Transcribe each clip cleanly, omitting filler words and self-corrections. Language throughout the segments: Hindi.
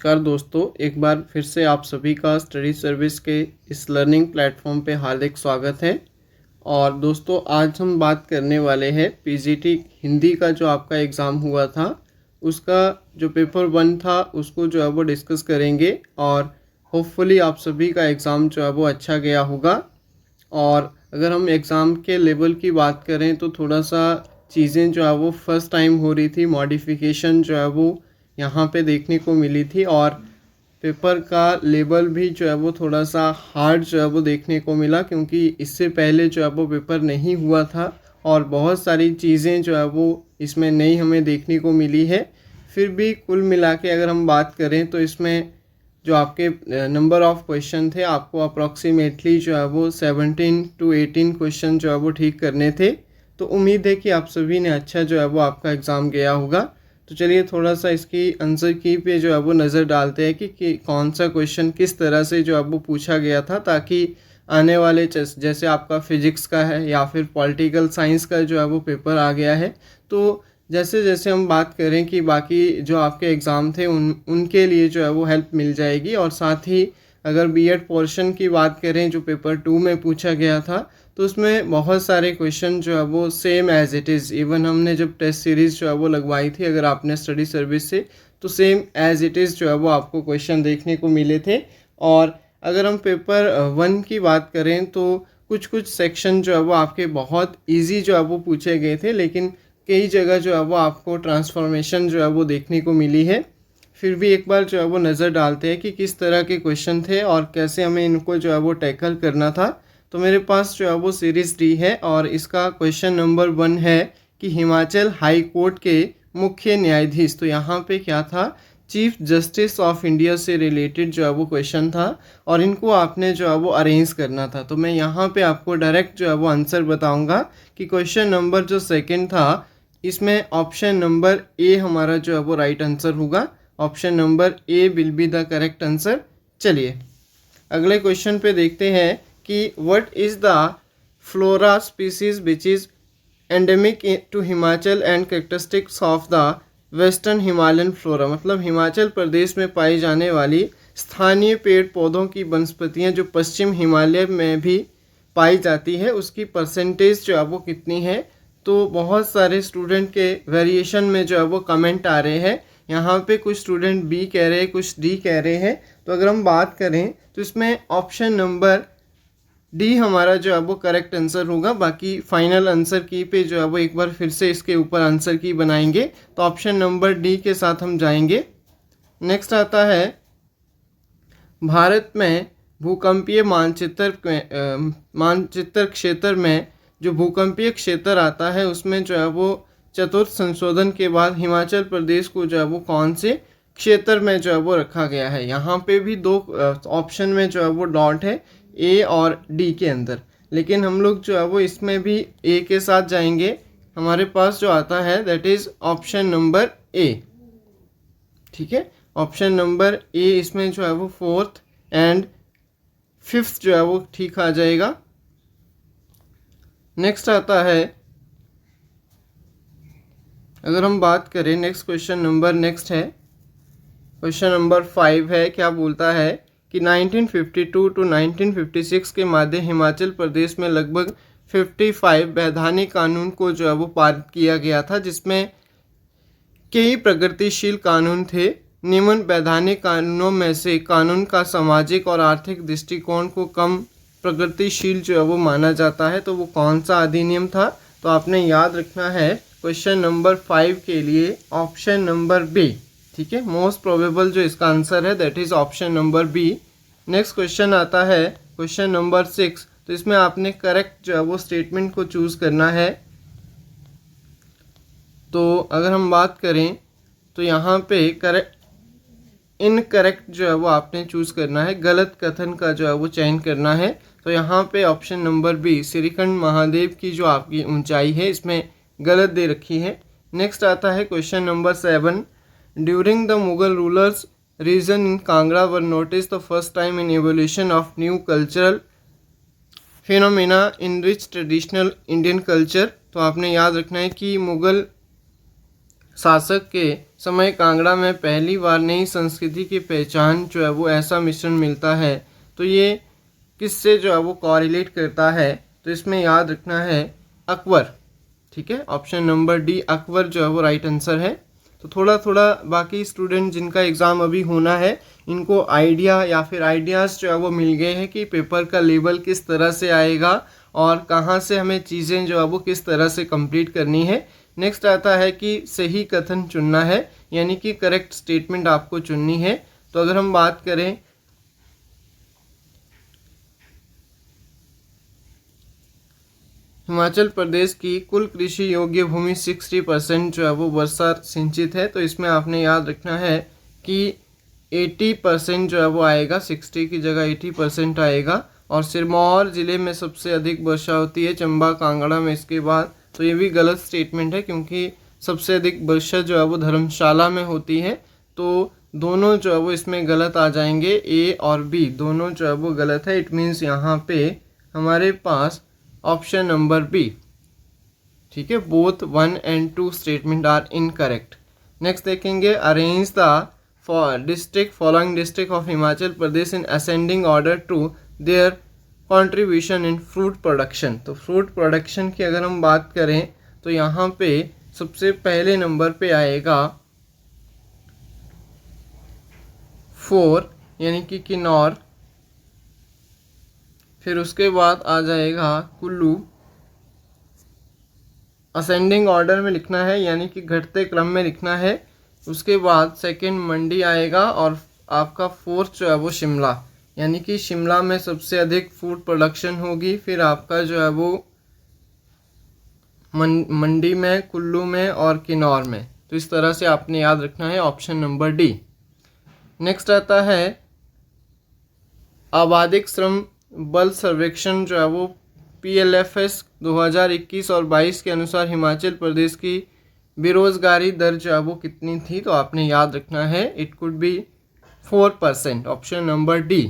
नमस्कार दोस्तों, एक बार फिर से आप सभी का स्टडी सर्विस के इस लर्निंग प्लेटफॉर्म पे हार्दिक स्वागत है। और दोस्तों आज हम बात करने वाले हैं पीजीटी हिंदी का जो आपका एग्ज़ाम हुआ था उसका जो पेपर 1 था उसको जो है वो डिस्कस करेंगे। और होपफुली आप सभी का एग्ज़ाम जो है वो अच्छा गया होगा। और अगर हम एग्ज़ाम के लेवल की बात करें तो थोड़ा सा चीज़ें जो है वो फर्स्ट टाइम हो रही थी, मॉडिफिकेशन जो है वो यहाँ पे देखने को मिली थी। और पेपर का लेवल भी जो है वो थोड़ा सा हार्ड जो है वो देखने को मिला, क्योंकि इससे पहले जो है वो पेपर नहीं हुआ था और बहुत सारी चीज़ें जो है वो इसमें नई हमें देखने को मिली है। फिर भी कुल मिला के अगर हम बात करें तो इसमें जो आपके नंबर ऑफ़ क्वेश्चन थे, आपको अप्रॉक्सीमेटली जो है वो 17 to 18 क्वेश्चन जो है वो ठीक करने थे। तो उम्मीद है कि आप सभी ने अच्छा जो है वो आपका एग्ज़ाम गया होगा। तो चलिए थोड़ा सा इसकी आंसर की पे जो है वो नज़र डालते हैं कि कौन सा क्वेश्चन किस तरह से जो है वो पूछा गया था, ताकि आने वाले जैसे आपका फिजिक्स का है या फिर पॉलिटिकल साइंस का जो है वो पेपर आ गया है, तो जैसे जैसे हम बात करें कि बाकी जो आपके एग्ज़ाम थे उनके लिए जो है वो हेल्प मिल जाएगी। और साथ ही अगर बीएड पोर्शन की बात करें जो पेपर 2 में पूछा गया था, तो उसमें बहुत सारे क्वेश्चन जो है वो same as it is, even हमने जब टेस्ट सीरीज़ जो है वो लगवाई थी अगर आपने स्टडी सर्विस से, तो सेम एज़ इट इज़ जो है वो आपको क्वेश्चन देखने को मिले थे। और अगर हम पेपर 1 की बात करें तो कुछ कुछ सेक्शन जो है वो आपके बहुत ईजी जो है वो पूछे गए थे, लेकिन कई जगह जो है वो आपको ट्रांसफॉर्मेशन जो है वो देखने को मिली है। फिर भी एक बार जो है वो नज़र डालते हैं कि किस तरह के क्वेश्चन थे और कैसे हमें इनको जो है वो टैकल करना था। तो मेरे पास जो है वो सीरीज़ डी है और इसका क्वेश्चन नंबर 1 है कि हिमाचल हाई कोर्ट के मुख्य न्यायाधीश, तो यहाँ पे क्या था, चीफ जस्टिस ऑफ इंडिया से रिलेटेड जो है वो क्वेश्चन था और इनको आपने जो है वो अरेंज करना था। तो मैं यहाँ पे आपको डायरेक्ट जो है वो आंसर बताऊँगा कि क्वेश्चन नंबर जो सेकंड था इसमें ऑप्शन नंबर ए हमारा जो है वो राइट आंसर होगा। Option number A will be the correct answer. चलिए अगले क्वेश्चन पे देखते हैं कि what is the flora species which is endemic to Himachal and characteristics of the western Himalayan flora, मतलब हिमाचल प्रदेश में पाई जाने वाली स्थानीय पेड़ पौधों की वनस्पतियाँ जो पश्चिम हिमालय में भी पाई जाती है उसकी परसेंटेज जो है वो कितनी है। तो बहुत सारे स्टूडेंट के वेरिएशन में जो है वो कमेंट आ रहे हैं। यहाँ पे कुछ स्टूडेंट बी कह रहे हैं, कुछ डी कह रहे हैं। तो अगर हम बात करें तो इसमें ऑप्शन नंबर डी हमारा जो है वो करेक्ट आंसर होगा। बाकी फाइनल आंसर की पे जो है वो एक बार फिर से इसके ऊपर आंसर की बनाएंगे, तो ऑप्शन नंबर डी के साथ हम जाएंगे। नेक्स्ट आता है भारत में भूकंपीय मानचित्र क्षेत्र में जो भूकंपीय क्षेत्र आता है उसमें जो है वो चतुर्थ संशोधन के बाद हिमाचल प्रदेश को जो है वो कौन से क्षेत्र में जो है वो रखा गया है। यहाँ पे भी दो ऑप्शन में जो है वो डॉट है, ए और डी के अंदर, लेकिन हम लोग जो है वो इसमें भी ए के साथ जाएंगे। हमारे पास जो आता है दैट इज़ ऑप्शन नंबर ए। ठीक है, ऑप्शन नंबर ए इसमें जो है वो 4th एंड 5th जो है वो ठीक आ जाएगा। नेक्स्ट आता है, अगर हम बात करें नेक्स्ट क्वेश्चन नंबर नेक्स्ट है क्वेश्चन नंबर 5 है। क्या बोलता है कि 1952 टू 1956 के मध्य हिमाचल प्रदेश में लगभग 55 वैधानिक कानून को जो है वो पारित किया गया था, जिसमें कई प्रगतिशील कानून थे। निम्न वैधानिक कानूनों में से कानून का सामाजिक और आर्थिक दृष्टिकोण को कम प्रगतिशील जो है वो माना जाता है, तो वो कौन सा अधिनियम था। तो आपने याद रखना है क्वेश्चन नंबर 5 के लिए ऑप्शन नंबर बी। ठीक है, मोस्ट प्रोबेबल जो इसका आंसर है that is option number B. Next question आता है क्वेश्चन नंबर 6। तो इसमें आपने करेक्ट जो है वो स्टेटमेंट को चूज़ करना है। तो अगर हम बात करें तो यहाँ पे करेक्ट इनकरेक्ट जो है वो आपने चूज़ करना है, गलत कथन का जो है वो चयन करना है। तो यहाँ पे option number B Shrikhand Mahadev की जो आपकी ऊंचाई है इसमें गलत दे रखी है। नेक्स्ट आता है question number 7। During the Mughal rulers region in Kangra were notice the first time in evolution of new cultural phenomena in rich traditional Indian culture. तो आपने याद रखना है कि मुगल शासक के समय कांगड़ा में पहली बार नई संस्कृति की पहचान जो है वो ऐसा मिश्रण मिलता है, तो ये किससे जो है वो कॉरिलेट करता है? तो इसमें याद रखना है अकबर। ठीक है, ऑप्शन नंबर डी अकबर जो है वो राइट आंसर है। तो थोड़ा थोड़ा बाकी स्टूडेंट जिनका एग्ज़ाम अभी होना है, इनको आइडिया या फिर आइडियाज़ जो है वो मिल गए हैं कि पेपर का लेवल किस तरह से आएगा और कहाँ से हमें चीज़ें जो है वो किस तरह से कंप्लीट करनी है। नेक्स्ट आता है कि सही कथन चुनना है, यानी कि करेक्ट स्टेटमेंट आपको चुननी है। तो अगर हम बात करें हिमाचल प्रदेश की कुल कृषि योग्य भूमि 60% जो है वो वर्षा सिंचित है, तो इसमें आपने याद रखना है कि 80% जो है वो आएगा, 60 की जगह 80% आएगा। और सिरमौर ज़िले में सबसे अधिक वर्षा होती है, चंबा कांगड़ा में इसके बाद। तो ये भी गलत स्टेटमेंट है, क्योंकि सबसे अधिक वर्षा जो है वो धर्मशाला में होती है। तो दोनों जो है वो इसमें गलत आ जाएंगे, ए और बी दोनों जो है वो गलत है। इट मीन्स यहाँ पे हमारे पास ऑप्शन नंबर बी, ठीक है, both 1 and 2 statement are incorrect. Next देखेंगे, arrange the district following district of Himachal Pradesh in ascending order to their contribution in fruit production. तो फ्रूट प्रोडक्शन की अगर हम बात करें तो यहाँ पे सबसे पहले नंबर पे आएगा 4 यानी कि किन्नौर, फिर उसके बाद आ जाएगा कुल्लू। असेंडिंग ऑर्डर में लिखना है, यानी कि घटते क्रम में लिखना है। उसके बाद सेकंड मंडी आएगा और आपका फोर्थ जो है वो शिमला, यानी कि शिमला में सबसे अधिक फूड प्रोडक्शन होगी। फिर आपका जो है वो मंडी में, कुल्लू में और किन्नौर में। तो इस तरह से आपने याद रखना है, ऑप्शन नंबर डी। नेक्स्ट आता है आबादिक श्रम बल सर्वेक्षण जो है वो PLFS 2021 और 22 के अनुसार हिमाचल प्रदेश की बेरोजगारी दर जो है वो कितनी थी? तो आपने याद रखना है it could be 4%, option number D.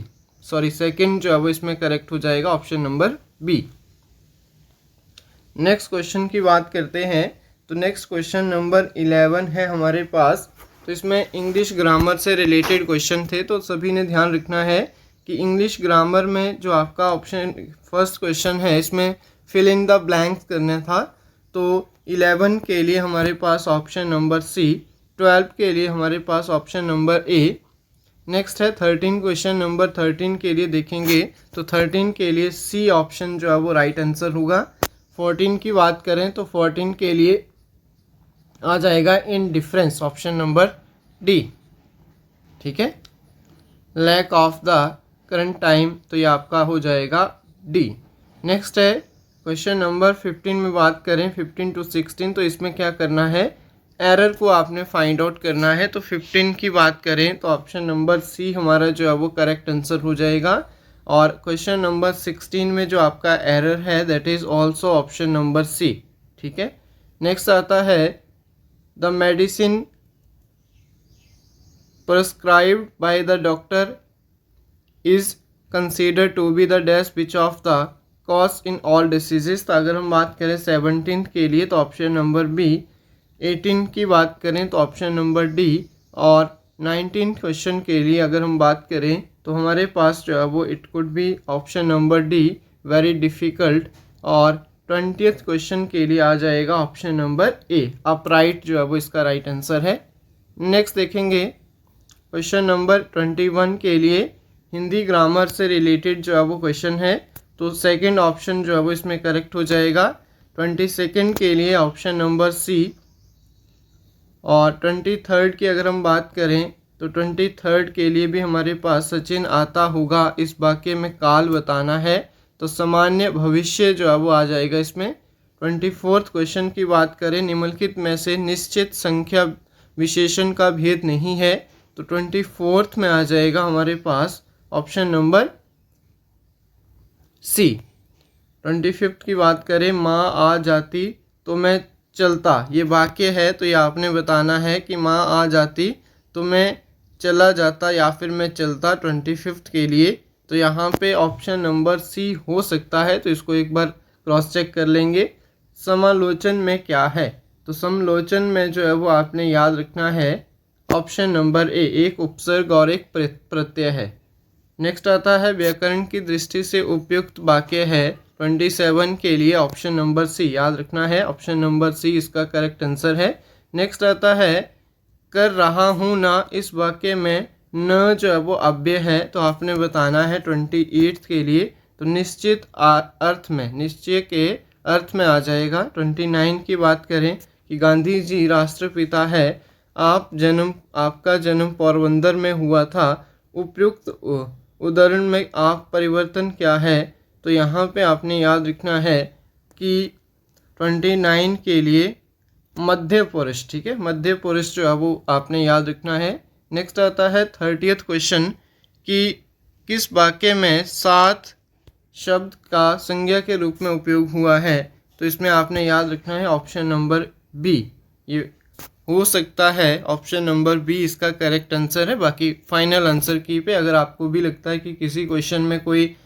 Sorry, second जो है वो इसमें करेक्ट हो जाएगा, option number B. Next question की बात करते हैं। तो नेक्स्ट क्वेश्चन नंबर 11 है हमारे पास। तो इसमें इंग्लिश ग्रामर से रिलेटेड क्वेश्चन थे, तो सभी ने ध्यान रखना है कि इंग्लिश ग्रामर में जो आपका ऑप्शन फर्स्ट क्वेश्चन है, इसमें फिल इन द ब्लैंक्स करना था। तो 11 के लिए हमारे पास ऑप्शन नंबर सी, 12 के लिए हमारे पास ऑप्शन नंबर ए। नेक्स्ट है 13 क्वेश्चन नंबर 13 के लिए देखेंगे तो 13 के लिए सी ऑप्शन जो है वो राइट आंसर होगा। 14 की बात करें तो 14 के लिए आ जाएगा in difference, option number D. ठीक है, lack of the current time, तो ये आपका हो जाएगा डी। नेक्स्ट है क्वेश्चन नंबर 15 में बात करें 15 to 16, तो इसमें क्या करना है, एरर को आपने फाइंड आउट करना है। तो 15 की बात करें तो ऑप्शन नंबर सी हमारा जो है वो करेक्ट आंसर हो जाएगा। और क्वेश्चन नंबर 16 में जो आपका एरर है that is also option number C. ठीक है, नेक्स्ट आता है the medicine prescribed by the doctor is considered to be the dash which of the cause in all diseases। तो अगर हम बात करें 17 के लिए तो ऑप्शन नंबर बी, 18 की बात करें तो ऑप्शन नंबर डी, और 19 क्वेश्चन के लिए अगर हम बात करें तो हमारे पास जो है वो it could B option number D, very difficult. और 20th क्वेश्चन के लिए आ जाएगा ऑप्शन नंबर ए, अपराइट जो है वो इसका राइट आंसर है। नेक्स्ट देखेंगे क्वेश्चन नंबर 21 के लिए हिंदी ग्रामर से रिलेटेड जो है वो क्वेश्चन है। तो सेकंड ऑप्शन जो है वो इसमें करेक्ट हो जाएगा। 22nd के लिए ऑप्शन नंबर सी। और 23rd की अगर हम बात करें तो 23rd के लिए भी हमारे पास सचिन आता होगा, इस वाक्य में काल बताना है। तो सामान्य भविष्य जो है वो आ जाएगा इसमें। 24th क्वेश्चन की बात करें, निम्नलिखित में से निश्चित संख्या विशेषण का भेद नहीं है। तो 24th में आ जाएगा हमारे पास ऑप्शन नंबर सी। 25th की बात करें, माँ आ जाती तो मैं चलता, ये वाक्य है तो ये आपने बताना है कि माँ आ जाती तो मैं चला जाता या फिर मैं चलता। 25th के लिए तो यहाँ पे ऑप्शन नंबर सी हो सकता है, तो इसको एक बार क्रॉस चेक कर लेंगे। समालोचन में क्या है, तो तो समलोचन में जो है वो आपने याद रखना है ऑप्शन नंबर ए, एक उपसर्ग और एक प्रत्यय है। नेक्स्ट आता है व्याकरण की दृष्टि से उपयुक्त वाक्य है 27 के लिए ऑप्शन नंबर सी, याद रखना है ऑप्शन नंबर सी इसका करेक्ट आंसर है। नेक्स्ट आता है कर रहा हूँ ना, इस वाक्य में न जो है वो अव्यय है, तो आपने बताना है 28 के लिए, तो निश्चित अर्थ में, निश्चय के अर्थ में आ जाएगा। 29 की बात करें कि गांधी जी राष्ट्रपिता है, आपका जन्म पोरबंदर में हुआ था, उपयुक्त उदाहरण में आप परिवर्तन क्या है, तो यहाँ पे आपने याद रखना है कि 29 के लिए मध्य पुरुष, ठीक है, मध्य पुरुष जो है वो आपने याद रखना है। नेक्स्ट आता है 30th क्वेश्चन कि किस वाक्य में साथ शब्द का संज्ञा के रूप में उपयोग हुआ है, तो इसमें आपने याद रखना है ऑप्शन नंबर बी, ये हो सकता है ऑप्शन नंबर बी इसका करेक्ट आंसर है। बाकी फाइनल आंसर की पे अगर आपको भी लगता है कि किसी क्वेश्चन में कोई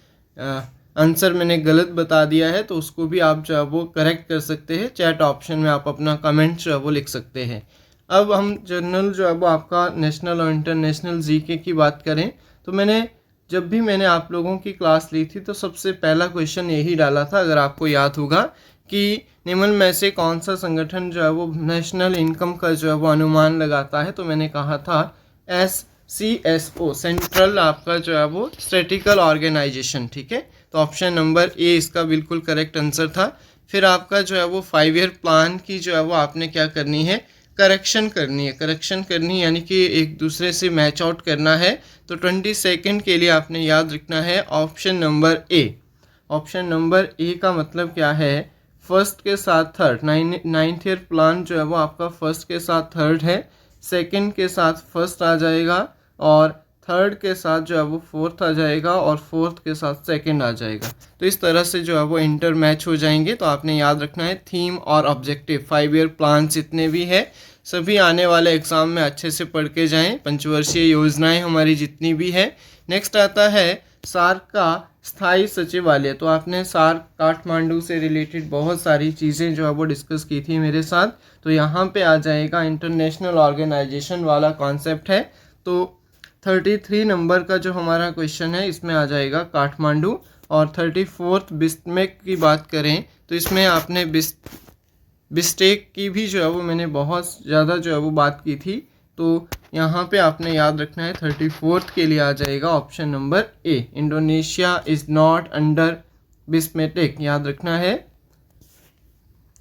आंसर मैंने गलत बता दिया है तो उसको भी आप जो है वो करेक्ट कर सकते हैं, चैट ऑप्शन में आप अपना कमेंट जो है वो लिख सकते हैं। अब हम जनरल जो है वो आपका नेशनल और इंटरनेशनल जीके की बात करें, तो जब भी मैंने आप लोगों की क्लास ली थी तो सबसे पहला क्वेश्चन यही डाला था, अगर आपको याद होगा, कि निम्न में से कौन सा संगठन जो है वो नेशनल इनकम का जो है वो अनुमान लगाता है, तो मैंने कहा था SCSO, सेंट्रल आपका जो है वो स्टैटिस्टिकल ऑर्गेनाइजेशन, ठीक है, तो ऑप्शन नंबर ए इसका बिल्कुल करेक्ट आंसर था। फिर आपका जो है वो 5 ईयर प्लान की जो है वो आपने क्या करनी है, करेक्शन करनी यानी कि एक दूसरे से मैच आउट करना है, तो 22 के लिए आपने याद रखना है ऑप्शन नंबर ए। ऑप्शन नंबर ए का मतलब क्या है, फर्स्ट के साथ थर्ड, 9th ईयर प्लान जो है वो आपका फर्स्ट के साथ थर्ड है, सेकंड के साथ फर्स्ट आ जाएगा, और थर्ड के साथ जो है वो फोर्थ आ जाएगा, और फोर्थ के साथ सेकंड आ जाएगा। तो इस तरह से जो है वो इंटर मैच हो जाएंगे। तो आपने याद रखना है थीम और ऑब्जेक्टिव, 5 ईयर प्लान जितने भी है सभी आने वाले एग्ज़ाम में अच्छे से पढ़ के जाएँ, पंचवर्षीय योजनाएं हमारी जितनी भी है। नेक्स्ट आता है सार्क का स्थायी सचिवालय, तो आपने सार्क काठमांडू से रिलेटेड बहुत सारी चीज़ें जो है वो डिस्कस की थी मेरे साथ, तो यहाँ पे आ जाएगा इंटरनेशनल ऑर्गेनाइजेशन वाला कॉन्सेप्ट है। तो 33 नंबर का जो हमारा क्वेश्चन है इसमें आ जाएगा काठमांडू। और 34th बिस्मेक की बात करें तो इसमें आपने बिस्टेक की भी जो है वो मैंने बहुत ज़्यादा जो है वो बात की थी, तो यहाँ पे आपने याद रखना है 34th के लिए आ जाएगा option number A, Indonesia is not under बिस्मेटिक, याद रखना है।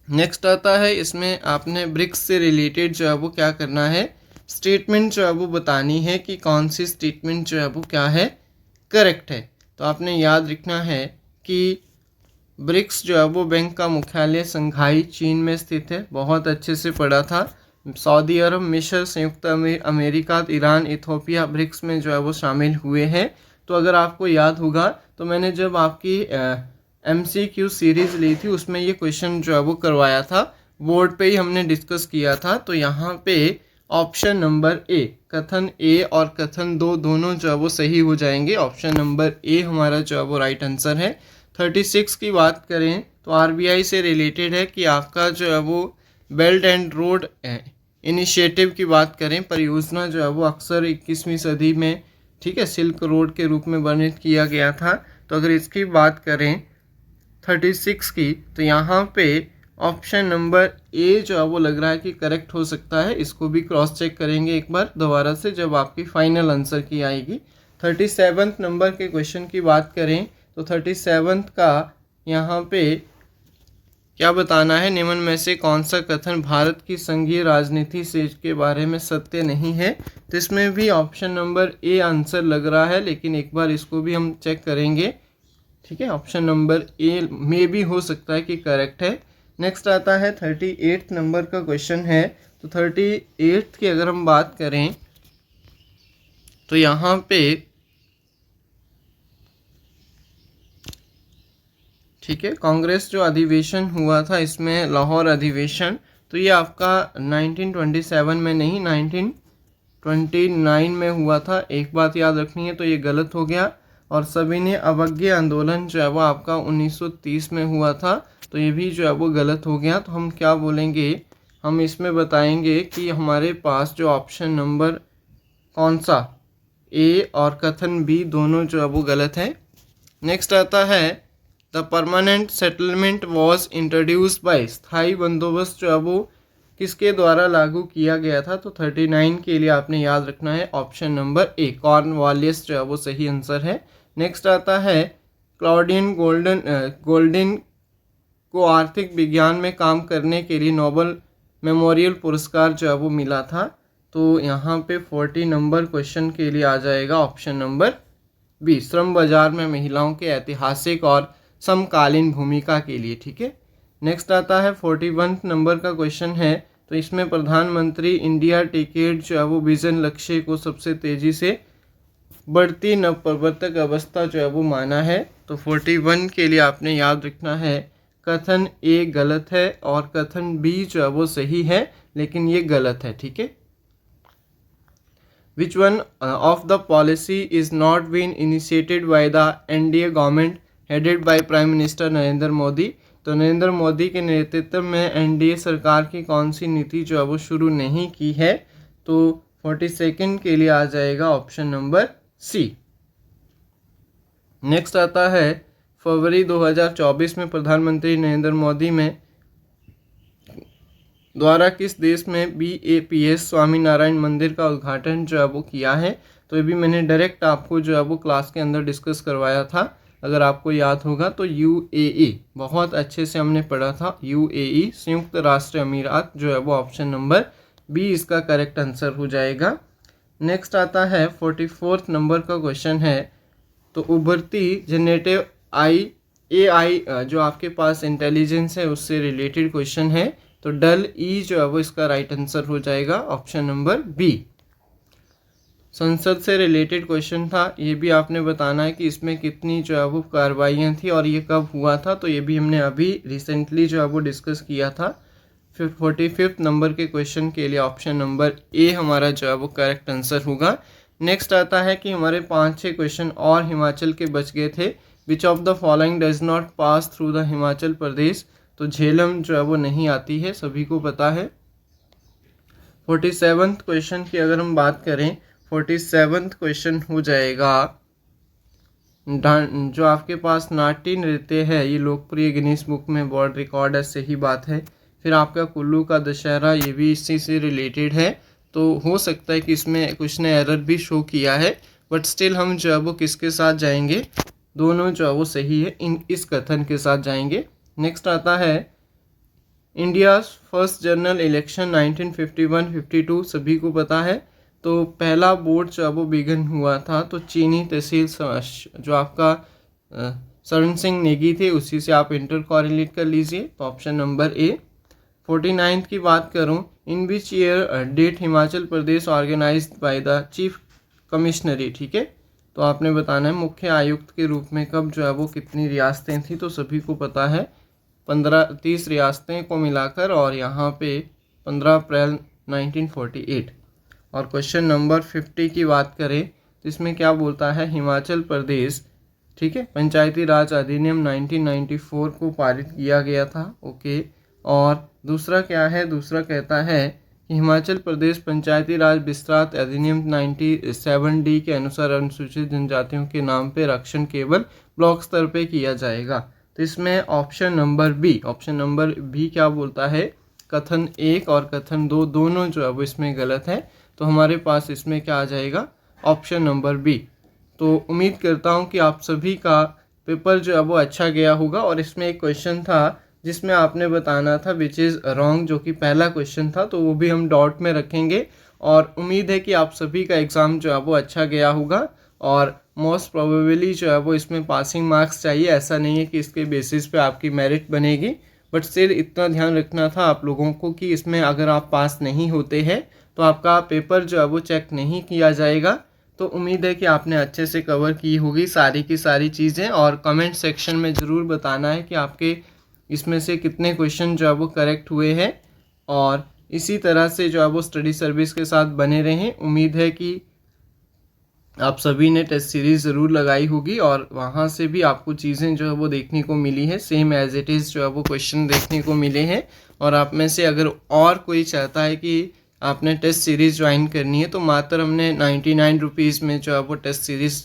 नेक्स्ट आता है इसमें आपने ब्रिक्स से रिलेटेड जो है वो क्या करना है, स्टेटमेंट जो है वो बतानी है कि कौन सी स्टेटमेंट जो है वो क्या है, करेक्ट है। तो आपने याद रखना है कि ब्रिक्स जो है वो बैंक का मुख्यालय संघाई चीन में स्थित है, बहुत अच्छे से पढ़ा था। सऊदी अरब, मिस्र, संयुक्त अमेरिका, ईरान, इथोपिया ब्रिक्स में जो है वो शामिल हुए हैं। तो अगर आपको याद होगा तो मैंने जब आपकी MCQ सीरीज़ ली थी उसमें ये क्वेश्चन जो है वो करवाया था, बोर्ड पे ही हमने डिस्कस किया था। तो यहाँ पे ऑप्शन नंबर ए, कथन ए और कथन दो दोनों जो है वो सही हो जाएंगे, ऑप्शन नंबर ए हमारा जो है वो राइट आंसर है। 36 की बात करें तो RBI से रिलेटेड है कि आपका जो है वो बेल्ट एंड रोड इनिशिएटिव की बात करें, परियोजना जो है वो अक्सर 21वीं सदी में, ठीक है, सिल्क रोड के रूप में वर्णित किया गया था। तो अगर इसकी बात करें 36 की, तो यहाँ पे ऑप्शन नंबर ए जो है वो लग रहा है कि करेक्ट हो सकता है। इसको भी क्रॉस चेक करेंगे एक बार दोबारा से जब आपकी फाइनल आंसर की आएगी। 37 नंबर के क्वेश्चन की बात करें तो 37 का यहाँ पे क्या बताना है, निम्न में से कौन सा कथन भारत की संघीय राजनीति से के बारे में सत्य नहीं है, तो इसमें भी ऑप्शन नंबर ए आंसर लग रहा है, लेकिन एक बार इसको भी हम चेक करेंगे, ठीक है, ऑप्शन नंबर ए में भी हो सकता है कि करेक्ट है। नेक्स्ट आता है 38 नंबर का क्वेश्चन है, तो 38 की अगर हम बात करें तो यहाँ पे, ठीक है, कांग्रेस जो अधिवेशन हुआ था इसमें लाहौर अधिवेशन, तो ये आपका 1927 में नहीं 1929 में हुआ था। एक बात याद रखनी है, तो ये गलत हो गया। और सविनय अवज्ञा आंदोलन जो है वो आपका 1930 में हुआ था, तो ये भी जो है वो गलत हो गया। तो हम क्या बोलेंगे, हम इसमें बताएंगे कि हमारे पास जो ऑप्शन नंबर कौन सा, ए और कथन बी दोनों जो है वो गलत है। नेक्स्ट आता है the permanent settlement was introduced by, स्थायी बंदोबस्त जो है वो किसके द्वारा लागू किया गया था, तो 39 के लिए आपने याद रखना है ऑप्शन नंबर ए, कॉर्नवालिस जो है वो सही आंसर है। नेक्स्ट आता है क्लॉडियन गोल्डन को आर्थिक विज्ञान में काम करने के लिए नोबेल मेमोरियल पुरस्कार जो है वो मिला था, तो यहाँ पे 40 नंबर क्वेश्चन के लिए आ जाएगा ऑप्शन नंबर बी, श्रम बाजार में महिलाओं के ऐतिहासिक और समकालीन भूमिका के लिए। ठीक है, नेक्स्ट आता है 41 नंबर का क्वेश्चन है, तो इसमें प्रधानमंत्री इंडिया टिकेट जो है वो विजन लक्ष्य को सबसे तेजी से बढ़ती नवप्रवर्तक अवस्था जो है वो माना है, तो 41 के लिए आपने याद रखना है कथन ए गलत है और कथन बी जो है वो सही है, लेकिन ये गलत है। ठीक है, which one of the policy is not been initiated by the NDA government headed by prime minister Narendra Modi, तो नरेंद्र मोदी के नेतृत्व में एनडीए सरकार की कौन सी नीति जो है वो शुरू नहीं की है, तो 42 के लिए आ जाएगा ऑप्शन नंबर सी। नेक्स्ट आता है फरवरी 2024 में प्रधानमंत्री नरेंद्र मोदी में द्वारा किस देश में BAPS स्वामीनारायण मंदिर का उद्घाटन जो है वो किया है, तो ये भी मैंने डायरेक्ट आपको जो है वो क्लास के अंदर डिस्कस करवाया था, अगर आपको याद होगा तो UAE, बहुत अच्छे से हमने पढ़ा था, UAE संयुक्त राष्ट्र अमीरात जो है वो ऑप्शन नंबर बी इसका करेक्ट आंसर हो जाएगा। नेक्स्ट आता है 44 नंबर का क्वेश्चन है, तो उभरती जनरेटिव AI जो आपके पास इंटेलिजेंस है उससे रिलेटेड क्वेश्चन है, तो डल ई जो है वो इसका राइट आंसर हो जाएगा ऑप्शन नंबर बी। संसद से रिलेटेड क्वेश्चन था, ये भी आपने बताना है कि इसमें कितनी जो है वो कार्रवाइयाँ थी और ये कब हुआ था, तो ये भी हमने अभी रिसेंटली जो है वो डिस्कस किया था। फिर 45 नंबर के क्वेश्चन के लिए ऑप्शन नंबर ए हमारा जो है वो करेक्ट आंसर होगा। नेक्स्ट आता है कि हमारे 5-6 क्वेश्चन और हिमाचल के बच गए थे। Which of the following does not pass through the Himachal Pradesh, तो झेलम जो है वो नहीं आती है, सभी को पता है। 47 क्वेश्चन की अगर हम बात करें, 47 क्वेश्चन हो जाएगा जो आपके पास नाट्य नृत्य है, ये लोकप्रिय गिनीज बुक में वर्ल्ड रिकॉर्ड है, सही बात है। फिर आपका कुल्लू का दशहरा, ये भी इसी से रिलेटेड है, तो हो सकता है कि इसमें कुछ ने एरर भी शो किया है, बट स्टिल हम जो है वो किसके साथ जाएंगे, दोनों जो है वो सही है, इस कथन के साथ जाएंगे। नेक्स्ट आता है इंडिया फर्स्ट जनरल इलेक्शन 1951-52, सभी को पता है, तो पहला वोट जो है वो बिगन हुआ था, तो चीनी तहसील जो आपका शरण सिंह नेगी थे, उसी से आप इंटर कॉरिलेट कर लीजिए, तो ऑप्शन नंबर ए। 49 की बात करूं, in which year that Himachal Pradesh organised by the chief commissionery, ठीक है, तो आपने बताना है मुख्य आयुक्त के रूप में कब जो है वो कितनी रियासतें थी, तो सभी को पता है 30 रियासतें को मिलाकर, और यहाँ पे 15 अप्रैल 1948। और क्वेश्चन नंबर 50 की बात करें तो इसमें क्या बोलता है, हिमाचल प्रदेश, ठीक है, पंचायती राज अधिनियम 1994 को पारित किया गया था, ओके। और दूसरा क्या है, दूसरा कहता है कि हिमाचल प्रदेश पंचायती राज विस्तार अधिनियम 97D के अनुसार अनुसूचित जनजातियों के नाम पे रक्षण केवल ब्लॉक स्तर पे किया जाएगा, तो इसमें ऑप्शन नंबर बी क्या बोलता है, कथन 1 और कथन 2 दोनों जो है वो इसमें गलत है, तो हमारे पास इसमें क्या आ जाएगा, ऑप्शन नंबर बी। तो उम्मीद करता हूँ कि आप सभी का पेपर जो है वो अच्छा गया होगा। और इसमें एक क्वेश्चन था जिसमें आपने बताना था विच इज़ रॉन्ग, जो कि पहला क्वेश्चन था, तो वो भी हम डॉट में रखेंगे। और उम्मीद है कि आप सभी का एग्ज़ाम जो है वो अच्छा गया होगा, और मोस्ट प्रोबेबली जो है वो इसमें पासिंग मार्क्स चाहिए, ऐसा नहीं है कि इसके बेसिस पे आपकी मेरिट बनेगी, बट स्टिल इतना ध्यान रखना था आप लोगों को कि इसमें अगर आप पास नहीं होते हैं तो आपका पेपर जो है वो चेक नहीं किया जाएगा। तो उम्मीद है कि आपने अच्छे से कवर की होगी सारी की सारी चीज़ें, और कमेंट सेक्शन में ज़रूर बताना है कि आपके इसमें से कितने क्वेश्चन जो है वो करेक्ट हुए हैं। और इसी तरह से जो है वो स्टडी सर्विस के साथ बने रहें। उम्मीद है कि आप सभी ने टेस्ट सीरीज़ ज़रूर लगाई होगी और वहाँ से भी आपको चीज़ें जो है वो देखने को मिली है, सेम एज इट इज़ जो है वो क्वेश्चन देखने को मिले हैं। और आप में से अगर और कोई चाहता है कि आपने टेस्ट सीरीज़ ज्वाइन करनी है तो मात्र हमने 99 रुपीज़ में जो है वो टेस्ट सीरीज़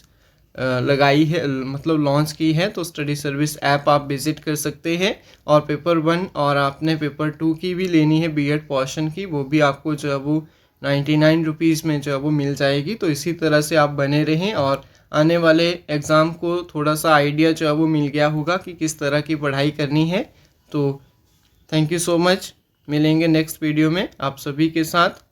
लगाई है, मतलब लॉन्च की है। तो स्टडी सर्विस ऐप आप विज़िट कर सकते हैं और पेपर 1 और आपने पेपर 2 की भी लेनी है बीएड पोर्शन की, वो भी आपको जो है वो 99 रुपीज़ में जो है वो मिल जाएगी। तो इसी तरह से आप बने रहें और आने वाले एग्ज़ाम को थोड़ा सा आइडिया जो है वो मिल गया होगा कि किस तरह की पढ़ाई करनी है। तो थैंक यू सो मच, मिलेंगे नेक्स्ट वीडियो में आप सभी के साथ।